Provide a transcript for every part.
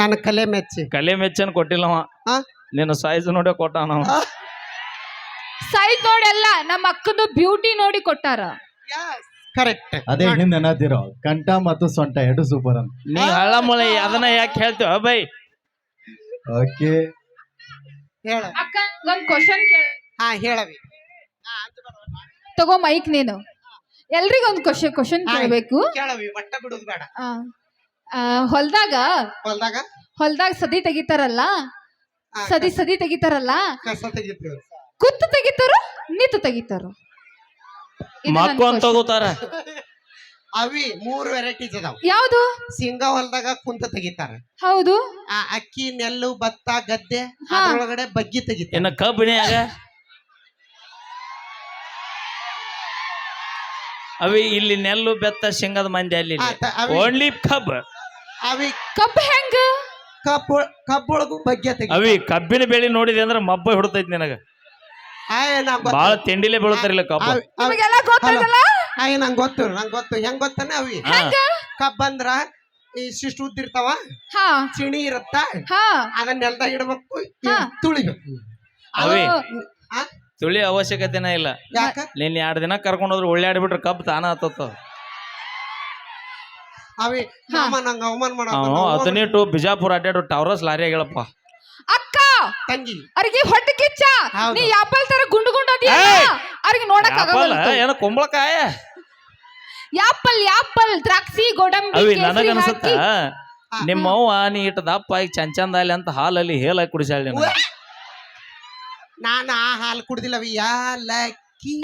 ನನ್ನ ಕಲೆ ಮೆಚ್ಚಿ ಕಲೆ ಮೆಚ್ಚನ್ ಕೊಟ್ಟಿಲ್ಲವ. ನಿನ್ನ ಸೈಜ್ ನೋಡಿ ಕೊಟ್ಟ ನಾವು. ಸೈಜ್ ನೋಡಿ ಅಲ್ಲ, ನಮ್ಮ ಅಕ್ಕದು ಬ್ಯೂಟಿ ನೋಡಿ ಕೊಟ್ಟಾರ. ಕರೆಕ್ಟ್. ಅದೇ ಹಿಂದೆ ಅನ್ನತಿರೋ ಕಂಠ ಮತ್ತು ಸೊಂಟ ಎರಡು ಸೂಪರ್ ಅಂತ. ನೀ ಹಳ್ಳ ಮಳೆ ಅದನ್ನ ಯಾಕೆ ಹೇಳ್ತೀವ ಬೈ? ಓಕೆ ಹೇಳ ಅಕ್ಕ ಒಂದ್ ಕ್ವಶನ್ ಕೇಳ. ಹೇಳವಿ. ತಗೋ ಮೈಕ್ ನೀನು. ಎಲ್ರಿಗೂ ಒಂದ್ ಕ್ವಶನ್ ಕೇಳ್ಬೇಕು. ಕೇಳವಿ, ಒಟ್ಟ ಬಿಡುದು ಬೇಡ. ಹೊಲ್ದಾಗ ಹೊಲ್ದಾಗ ಸದಿ ತೆಗಿತಾರಲ್ಲ, ಸದಿ ತೆಗಿತಾರಲ್ಲ, ಕಸ ತೆಗಿತೀವಿ. ಕುತ್ತು ತೆಗಿತಾರೋ ನಿತ್ತು ತೆಗಿತಾರೋ? ಮಕ್ಕು ಅಂತ ತಗೋತಾರ. ಅವಿ 3 ವೆರೈಟೀಸ್ ಅದಾವ. ಯಾವ್ದು? ಶೇಂಗಾ ಹೊಲ್ದಾಗ ಕುಂತ ತೆಗಿತಾರ. ಹೌದು. ಅಕ್ಕಿ, ನೆಲ್ಲು, ಭತ್ತ, ಗದ್ದೆ ಅದ್ರೊಳಗಡೆ ಬಗ್ಗಿ ತೆಗಿತಾರ. ಇನ್ನ ಕಬ್ಬಿಣಿಯಾಗ ಅವಿ ಇಲ್ಲಿ ನೆಲ್ಲು ಬೆತ್ತ ಶೇಂಗಾದ ಮಂದಿ ಅಲ್ಲಿ ಓನ್ಲಿ ಕಬ್. ಅವಿ ಕಬ್ಬು ಹೆಂಗ? ಕಬ್ಬೊಳಗು ಬಗ್ಗಿ ತೆಗಿ. ಅವಿ ಕಬ್ಬಿನ ಬೆಳಿ ನೋಡಿದೆ ಅಂದ್ರೆ ಮಬ್ಬ ಹಿಡ್ತೈತಿ ನಿನಗ. ಬಾಳ ತಿಂಡಿಲೆ ಬೀಳ್ತಾರಿಲ್ಲ ಕಬ್ಬು. ನಿಮಗೆಲ್ಲ ಗೊತ್ತಾಗಲ್ಲ? ನಂಗೆ ಗೊತ್ತು ಹೆಂಗ್ ಗೊತ್ತಾನ ಅವಿ. ಕಬ್ಬ ಅಂದ್ರ ಇಷ್ಟಿಷ್ಟು ಉದ್ದಿರ್ತಾವ, ಚಿಣಿ ಇರತ್ತ, ಅದನ್ನ ನೆಲ್ದಾಗ ಇಡ್ಬೇಕು, ತುಳಿಬೇಕು. ಅವಿ ತುಳಿ ಅವಶ್ಯಕತೆನ ಇಲ್ಲ. ಯಾಕ? ನೀನ್ 2 ದಿನ ಕರ್ಕೊಂಡು ಹೋದ್ರೆ ಒಳ್ಳೆಯಾಡ್ಬಿಟ್ರೆ ಕಬ್ಬು ತಾನ ಹತ್ತ. ಅವಿ ನಂಗೆ ಅವಮಾನ ಮಾಡ. ಅದನ್ನಿಟ್ಟು ಬಿಜಾಪುರ ಅಡ್ಡಾಡು ಟವರಸ್ ಲಾರಿ ಹೇಳಪ್ಪ. ಅಕ್ಕ ತಂಗಿ ಅವ್ರಿಗೆ ಹೊಟ್ಟೆ ಕಿಚ್ಚ. ನೀ ಆಪಲ್ ತರ ಗುಂಡು ಅವ್ರಿಗೆ ನೋಡಕ್ ಆಗಲ್ಲ. ಏನ ಕುಂಬಳಕಾಯ, ಆಪಲ್, ದ್ರಾಕ್ಷಿ, ಗೋಡಂಬಿ. ಅವಿ ನನಗನ್ಸುತ್ತ ನಿಮ್ಮವ್ವ ನೀ ಇಟ್ಟ ದಪ್ಪ ಆಗಿ ಚಂದ ಅಲ್ಲಿ ಅಂತ ಹಾಲಲ್ಲಿ ಹೇಲಾಗಿ ಕುಡಿಸಾಳ. ನಾನು ಆ ಹಾಲು ಕುಡ್ದಿಲ್ಲವಿ. ಯಾಲಕ್ಕಿ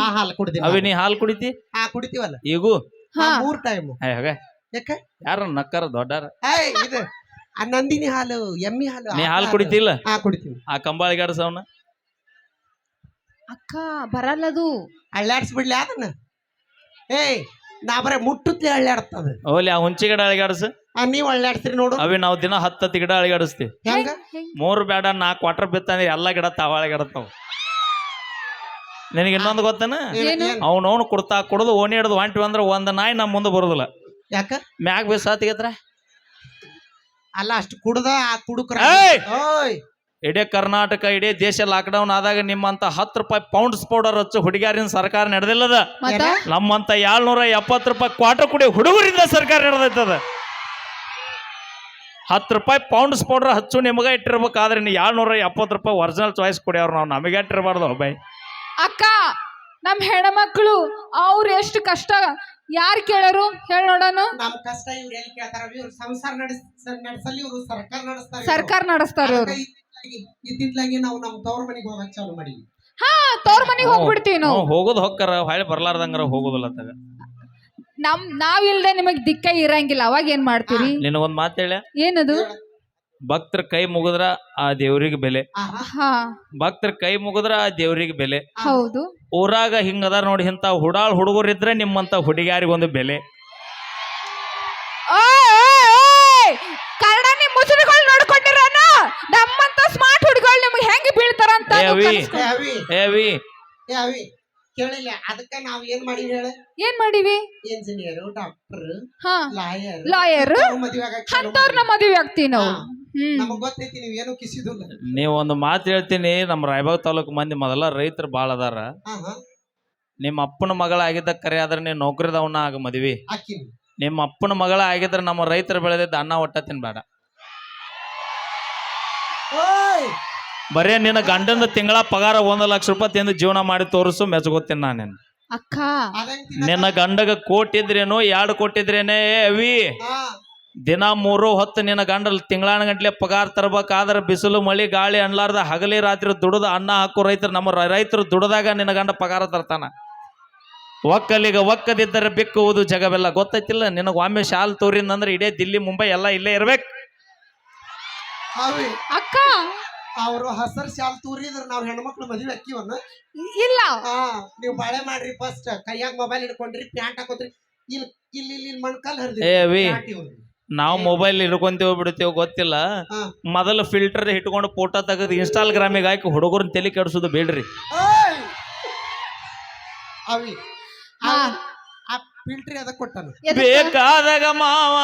ಆ ಹಾಲು ಕುಡ್ದಿಲ್ಲ. ಅವಿ ನೀ ಹಾಲು ಕುಡಿತಿ? ಕುಡಿತೀವಲ್ಲ ಈಗೂ 3 ಟೈಮ್. ಯಾಕ ಯಾರ ನಕ್ಕರ ದೊಡ್ಡಾರ? ಇದು ನಂದಿನಿ ಹಾಲು, ಎಮ್ಮಿ ಹಾಲು. ನೀ ಹಾಲು ಕುಡಿತಿಲ್ಲ? ಕುಡಿತೀವಿ. ಆ ಕಂಬಾಳಿಗಾಡ್ಸವನ ಅಕ್ಕ ಬರಲ್ಲದು. ಅಳ್ಳಾಡ್ಸ್ಬಿಡ್ಲಿ ಅದನ್ನ. ನಾ ಬರೇ ಮುಟ್ಟುತ್ತೆ ಅಳ್ಳಾಡ್ತದ. ಓಲಿ ಆ ಹುಂಚಿ ಗಿಡ ಅಳಿಗಾಡ್ಸ. ನೀವ್ ಅಳ್ಳಾಡ್ಸ್ರಿ ನೋಡು. ಅವಿ ನಾವು ದಿನ 10 ಗಿಡ ಅಳಿಗಾಡಿಸ್ತೀವಿ. ಹೆಂಗ? 3 ಬೇಡ 4 ಕ್ವಾರ್ಟರ್ ಬಿತ್ತಂದ್ರೆ ಎಲ್ಲ ಗಿಡ ತಾವಳಿಗಾಡತಾವ. ನಿನಗೆ ಇನ್ನೊಂದು ಗೊತ್ತನ? ಅವನವನು ಕುಡ್ದು ಓಣಿ ಹಿಡ್ದು ಹೊಂಟಿವಿ ಅಂದ್ರೆ ಒಂದ್ ನಾಯಿ ನಮ್ಮ ಮುಂದೆ ಬರುದಿಲ್ಲ. ಯಾಕ? ಮ್ಯಾಗ ಬೇಸ ತೆಗತ್ರ ಅಲ್ಲ ಅಷ್ಟು ಕುಡ್ದ ಆ ಕುಡುಕ್ರ. ಇಡೀ ಕರ್ನಾಟಕ ಇಡೀ ದೇಶ ಲಾಕ್ಡೌನ್ ಆದಾಗ ನಿಮ್ಮಂತ 10 ರೂಪಾಯಿ ಪೌಂಡ್ಸ್ ಪೌಡರ್ ಹಚ್ಚು ಹುಡುಗಿಯರಿನ ಸರ್ಕಾರ ನಡೆದಿಲ್ಲದ. ನಮ್ಮಂತ 770 ರೂಪಾಯಿ ಕ್ವಾರ್ಟರ್ ಕುಡಿ ಹುಡುಗರಿಂದ ಸರ್ಕಾರ ನಡೆದೈತದ. 10 ರೂಪಾಯಿ ಪೌಂಡ್ಸ್ ಪೌಡರ್ ಹಚ್ಚು ನಿಮಗ ಇಟ್ಟಿರ್ಬೇಕಾದ್ರೆ 770 ರೂಪಾಯಿ ಒರಿಜಿನಲ್ ಚಾಯ್ಸ್ ಕುಡಿಯವ್ರು ನಾವು ನಮಗೆ ಇಟ್ಟಿರಬಾರ್ದು. ಬೈ ಅಕ್ಕ ನಮ್ ಹೆಣ್ಮಕ್ಳು ಅವ್ರು ಎಷ್ಟು ಕಷ್ಟ ಯಾರು ಕೇಳರು ಹೇಳ ನೋಡೋಣ. ನಮ್ ಕಷ್ಟ ಇವ್ರು ಎಲ್ಲಿ ಕೇಳ್ತಾರ? ಇವ್ರು ಸಂಸಾರ ನಡೆಸಲಿ, ಇವ್ರು ಸರ್ಕಾರ ನಡೆಸ್ತಾರೆ. ಇತ್ತಿತ್ಲಾಗಿ ನಾವು ನಮ್ ತವ್ರ ಮನೆಗೆ ಹೋಗಕ್ ಚಾಲು ಮಾಡಿವಿ. ತವ್ರ ಮನೆಗೆ ಹೋಗ್ಬಿಡ್ತೀವಿ ನಾವು. ಹೋಗೋದು ಹೊಕ್ಕರ ಹೊಳ್ಳಿ ಬರ್ಲಾರ್ದಂಗಾರ ಹೋಗೋದಿಲ್ಲ. ನಾವಿಲ್ದೆ ನಿಮಗ್ ದಿಕ್ಕ ಇರಂಗಿಲ್ಲ. ಅವಾಗ ಏನ್ ಮಾಡ್ತೀರಿ? ನಿನಗೊಂದ್ ಮಾತು ಹೇಳ. ಏನದು? ಭಕ್ತರ ಕೈ ಮುಗಿದ್ರ ಆ ದೇವ್ರಿಗೆ ಬೆಲೆ. ಭಕ್ತರ ಕೈ ಮುಗಿದ್ರ ಆ ದೇವ್ರಿಗೆ ಬೆಲೆ. ಹೌದು. ಊರಾಗ ಹಿಂಗದ ನೋಡಿ ಇಂತ ಹುಡಾಳ್ ಹುಡುಗರಿದ್ರೆ ನಿಮ್ಮಂತ ಹುಡುಗಿಯಾರಿಗೊಂದು ಬೆಲೆ. ಕನ್ನಡ ಮುಸುಡಿಗಳು ನೋಡ್ಕೊಂಡಿರೋಣ. ನಮ್ಮಂತ ಸ್ಮಾರ್ಟ್ ಹುಡುಗರು ನಿಮ್ಗೆ ಹೆಂಗ್ ಬೀಳ್ತಾರಂತ. ಕೇಳಿಲ್ಲ. ಅದಕ್ಕ ನಾವ್ ಏನ್ ಮಾಡಿವಿ ಹೇಳ? ಏನ್ ಮಾಡಿವಿ? ಇಂಜಿನಿಯರ್, ಡಾಕ್ಟರ್, ಲಾಯರ್ ಅಂತವ್ರನ್ನ ಮದುವೆ ಆಗ್ತೀವಿ ನಾವು. ನಮಗ್ ಗೊತ್ತೈತಿ ನೀವ್ ಏನು ಕಿಸಿದಿಲ್ಲ. ನೀವ್ ಒಂದು ಮಾತು ಹೇಳ್ತೀನಿ. ನಮ್ಮ ರಾಯಬಾಗ್ ತಾಲೂಕು ಮಂದಿ ಮೊದಲ ರೈತರು ಬಾಳ ಅದಾರ. ನಿಮ್ಮ ಅಪ್ಪನ ಮಗಳ ಆಗಿದ್ದ ಕರೆ ಆದ್ರೆ ನೀನ್ ನೌಕರಿದವನ್ನ ಆಗ ಮದ್ವಿ. ನಿಮ್ಮ ಅಪ್ಪನ ಮಗಳ ಆಗಿದ್ರೆ ನಮ್ಮ ರೈತರು ಬೆಳೆದಿದ್ದ ಅನ್ನ ಒಟ್ಟ ತಿನ್ಬೇಡ. ಬರೇ ನಿನ್ನ ಗಂಡನ ತಿಂಗಳ ಪಗಾರ 1 ಲಕ್ಷ ರೂಪಾಯಿ ತಿಂದು ಜೀವನ ಮಾಡಿ ತೋರಿಸು ಮೆಚ್ಚಗೋತೀನಿ ನಾನೇನು. ಅಕ್ಕ ನಿನ್ನ ಗಂಡಗ 1 ಕೋಟಿ ಇದ್ರೇನು 2 ಕೋಟಿ ಇದ್ರೇನೆ ಅವಿ ದಿನ 3 ಹೊತ್ತು ನಿನ್ನ ಗಂಡಲ್ ತಿಂಗಳಾನ ಗಂಟ್ಲೆ ಪಗಾರ ತರಬೇಕಾದ್ರೆ ಬಿಸಿಲು ಮಳಿ ಗಾಳಿ ಅನ್ಲಾರ್ದ ಹಗಲಿ ರಾತ್ರಿ ದುಡಿದು ಅನ್ನ ಹಾಕೋ ರೈತರು ನಮ್ಮ ರೈತರು ದುಡಿದಾಗ ನಿನ್ನ ಗಂಡ ಪಗಾರ ತರ್ತಾನ. ಒಕ್ಕದಿದ್ದರೆ ಬಿಕ್ಕುವುದು ಜಗವೆಲ್ಲ. ಗೊತ್ತೈತಿಲ್ಲ ನಿನಗ? ಒಮ್ಮೆ ಶಾಲ್ ತೋರಿಂದಂದ್ರೆ ಇಡೀ ದಿಲ್ಲಿ ಮುಂಬೈ ಎಲ್ಲ ಇಲ್ಲೇ ಇರ್ಬೇಕು. ಅಕ್ಕ ಅವರು ಹಸರ್ ಶಾಲ್ ತೂರಿದ್ರ ನಾವ್ ಹೆಣ್ಮಕ್ಳು ಮದುವೆ ಅಕ್ಕಿವನ್ನ ಇಲ್ಲ. ನೀವು ಬಾಳೆ ಮಾಡ್ರಿ, ಫಸ್ಟ್ ಕೈಯಾಗ ಮೊಬೈಲ್ ಹಿಡ್ಕೊಂಡ್ರಿ, ಪ್ಯಾಂಟ್ ಹಾಕೋದ್ರಿ, ಇಲ್ಲಿ ಇಲ್ಲಿ ಇಲ್ಲಿ ಮಣ್ಕಾಲ್ ಹರಿದ್ರಿ. ನಾವು ಮೊಬೈಲ್ ಹಿಡ್ಕೊಂತೀವಿ ಬಿಡ್ತೀವಿ ಗೊತ್ತಿಲ್ಲ. ಮೊದಲು ಫಿಲ್ಟರ್ ಇಟ್ಕೊಂಡು ಫೋಟೋ ತೆಗೆದು ಇನ್ಸ್ಟಾಗ್ರಾಮಿಗೆ ಹಾಕಿ ಹುಡುಗರನ್ನ ತಲೆ ಕೆಡಿಸೋದು ಬೇಡ್ರಿ. ಫಿಲ್ಟರ್ ಅದಕ್ಕೆ ಕೊಟ್ಟಾನ. ಬೇಕಾದಾಗ ಮಾವ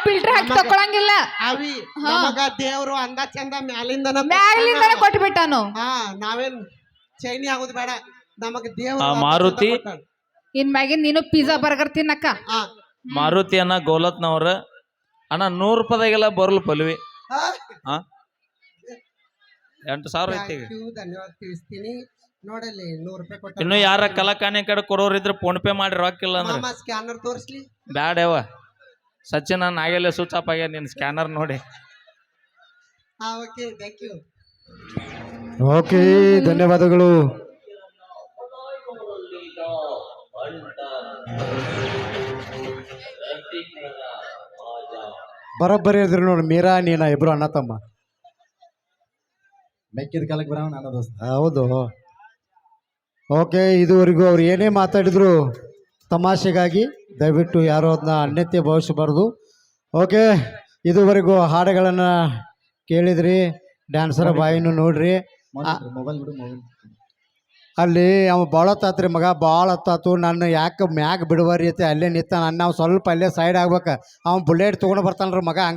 ಫಿಲ್ಟರ್ ಹಾಕಿ ತಕೊಳಂಗಿಲ್ಲ. ಅವಿ ನಮಗ ದೇವ್ರು ಅಂದ ಚಂದ ಮ್ಯಾಲಿಂದನ ಮ್ಯಾಲಿಂದಾನೆ ಕೊಟ್ಬಿಟ್ಟಾನು. ಹಾ ನಾವೇನ್ ಚೈನಿ ಆಗೋದು ಬೇಡ, ನಮಗ ದೇವ್ರು ಆ ಮಾರುತಿ ಇನ್ ಮ್ಯಾಗಿನ್ ನೀನು ಪಿಜ್ಜಾ ಬರ್ಗರ್ ತಿನ್ನಕ್ಕ. ಮಾರುತಿ ಅನ್ನ ಗೋಲತ್ನವ್ರ ಅಣ್ಣ 100 ರೂಪಾಯಿಗೆಲ್ಲ ಬರಲ್ ಪಲ್ವಿ. ಹಾ 8,000 ಐತಿ. ಧನ್ಯವಾದ ತಿಳಿಸ್ತೀನಿ. ನೋಡಲ್ಲಿ 100 ರೂಪಾಯಿ ಕೊಟ್ಟ. ಇನ್ನು ಯಾರ ಕಲಾಕಾನಿ ಕಡೆ ಕೊಡೋರ್ ಇದ್ರೆ ಫೋನ್ ಪೇ ಮಾಡಿ ರೊಕ್ಕಿಲ್ಲ ಅಂದ್ರೆ ಮಾಮ ಸ್ಕ್ಯಾನರ್ ತೋರಿಸ್ಲಿ. ಬ್ಯಾಡ ಯಾವ ಸಚಿನ್ ನಾಗೆಲ್ಲ ಸ್ವಿಚ್ ಆಫ್ ಆಗ್ಯಾನ ನಿನ್ ಸ್ಕ್ಯಾನರ್ ನೋಡಿ. Okay thank you. ಓಕೆ ಧನ್ಯವಾದಗಳು. ಬರೋಬ್ಬರಿ ಇದ್ರಿ ನೋಡಿ, ಮೀರಾ ನೀನ ಇಬ್ರು ಅಣ್ಣ ತಮ್ಮ. ಮೆಕ್ಕಿದ ಕಾಲಕ್ಕೆ ಬರೋಣ ನನ್ನ ದೋಸ್ತ. ಹೌದು. ಓಕೆ, ಇದುವರೆಗೂ ಅವ್ರು ಏನೇ ಮಾತಾಡಿದ್ರು ತಮಾಷೆಗಾಗಿ ದಯವಿಟ್ಟು ಯಾರು ಅದನ್ನ ಅನ್ಯತೆ ಭಾವಿಸಬಾರ್ದು. ಓಕೆ, ಇದುವರೆಗೂ ಹಾಡುಗಳನ್ನು ಕೇಳಿದ್ರಿ, ಡ್ಯಾನ್ಸರ್ ಬಾಯಿನೂ ನೋಡ್ರಿ. ಮೊಬೈಲ್ ಬಿಡು, ಮೊಬೈಲ್ ಅಲ್ಲಿ ಅವ ಭಾಳ ಹತ್ತಾತ್ರಿ ಮಗ, ಭಾಳ ಹತ್ತಾತು. ನನ್ನ ಯಾಕೆ ಮ್ಯಾಗ ಬಿಡುವರಿ ಐತೆ ಅಲ್ಲೇ ನಿಂತ, ನಾನು ನಾವು ಸ್ವಲ್ಪ ಅಲ್ಲೇ ಸೈಡ್ ಆಗ್ಬೇಕು. ಅವ್ನು ಬುಲೆಟ್ ತೊಗೊಂಡು ಬರ್ತಾನ್ರಿ ಮಗ, ಹಂಗ